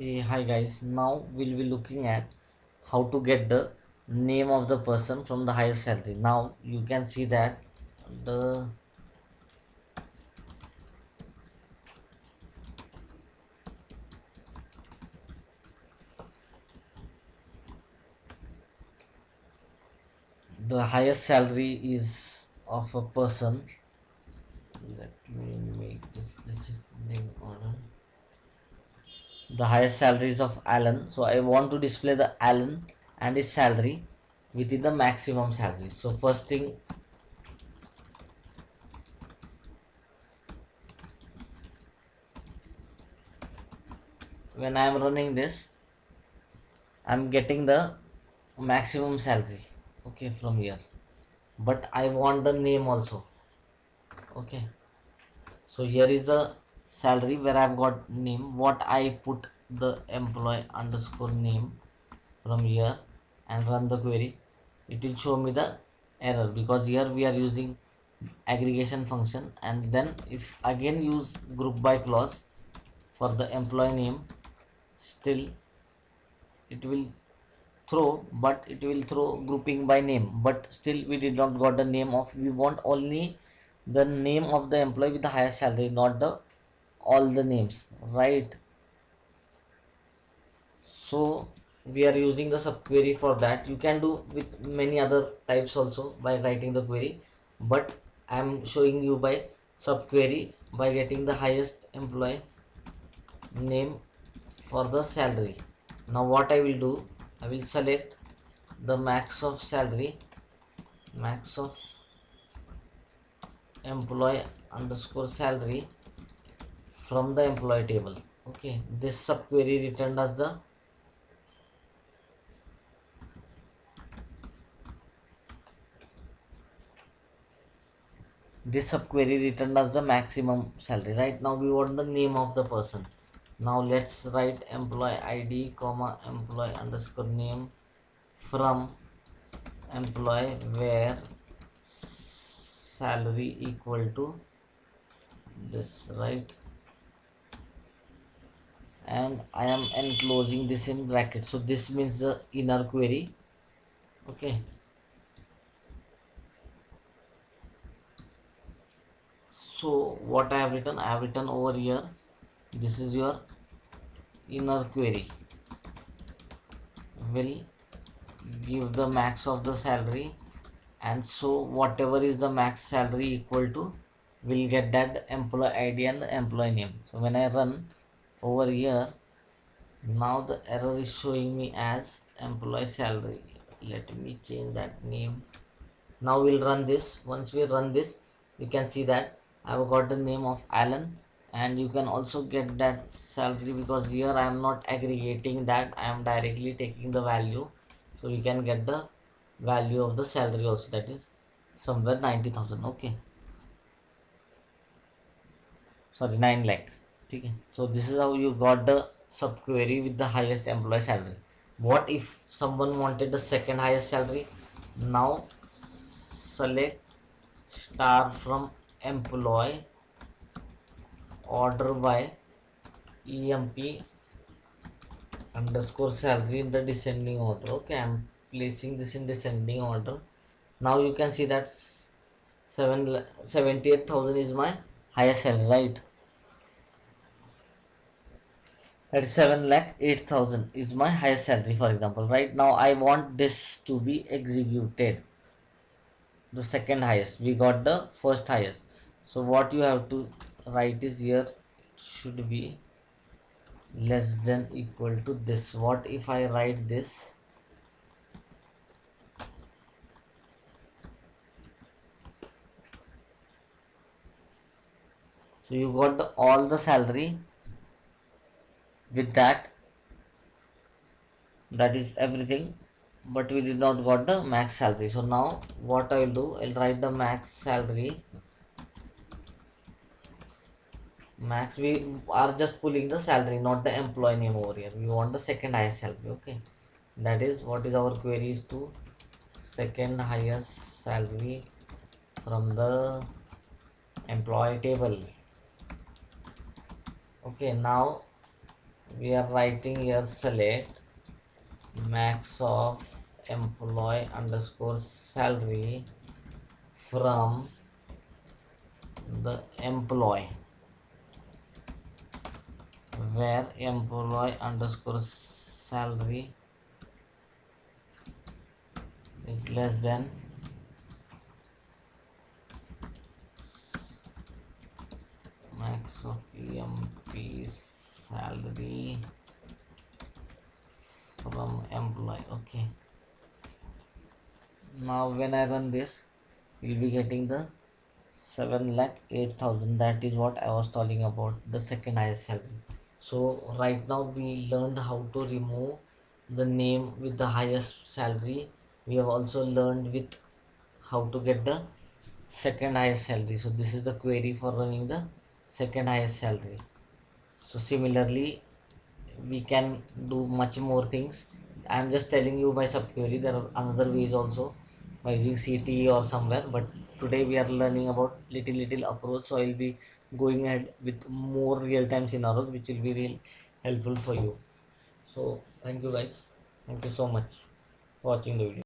Hi guys, now we'll be looking at how to get the name of the person from the highest salary. Now you can see that the the highest salary is of a person. Let me make this name order. The highest salary is of Alan. So I want to display the Alan and his salary within the maximum salary. So first thing, when I am running this, I'm getting the maximum salary, okay, from here, but I want the name also. Okay, so here is the salary where I've got name. What I put the employee underscore name from here and run the query, it will show me the error because here we are using aggregation function. And then if again use group by clause for the employee name, still it will throw, but it will throw grouping by name, but still we did not got the name of. We want only the name of the employee with the highest salary, not the all the names, right? So we are using the subquery for that. You can do with many other types also by writing the query, but I am showing you by subquery by getting the highest employee name for the salary. Now what I will do, I will select the max of salary, max of employee underscore salary from the employee table. Okay, this subquery returned as the maximum salary. Right now we want the name of the person. Now let's write employee id comma employee underscore name from employee where salary equal to this, right? And I am enclosing this in bracket, so this means the inner query. Okay, so what I have written, I have written over here, this is your inner query, will give the max of the salary, and so whatever is the max salary equal to, will get that employee id and the employee name. So when I run over here, now the error is showing me as employee salary. Let me change that name. Now we'll run this. Once we run this, you can see that I've got the name of Alan, and you can also get that salary because here I am not aggregating that, I am directly taking the value. So you can get the value of the salary also, that is somewhere 90,000. Okay, sorry, 9 lakh. Okay, so this is how you got the subquery with the highest employee salary. What if someone wanted the second highest salary? Now select star from employee order by emp underscore salary in the descending order. Okay, I'm placing this in descending order. Now you can see that 78,000 is my highest salary, right? That is 7 lakh 8,000 is my highest salary, for example. Right now I want this to be executed. The second highest, we got the first highest. So what you have to write is here, it should be less than equal to this. What if I write this? So you got the all the salary with that, that is everything, but we did not got the max salary. So now what I will do, I'll write the max salary. Max, we are just pulling the salary, not the employee name over here. We want the second highest salary. Okay, that is what is our query is to second highest salary from the employee table. Okay, now we are writing here select max of employee underscore salary from the employee, where employee underscore salary is less than max of EMP salary from employee. Okay, now when I run this, you'll be getting the 7,08,000. That is what I was talking about, the second highest salary. So right now we learned how to remove the name with the highest salary. We have also learned with how to get the second highest salary. So this is the query for running the second highest salary. So similarly, we can do much more things. I'm just telling you by subquery. There are another ways also by using CTE or somewhere. But today we are learning about little approach. So I'll be going ahead with more real time scenarios, which will be real helpful for you. So thank you guys. Thank you so much for watching the video.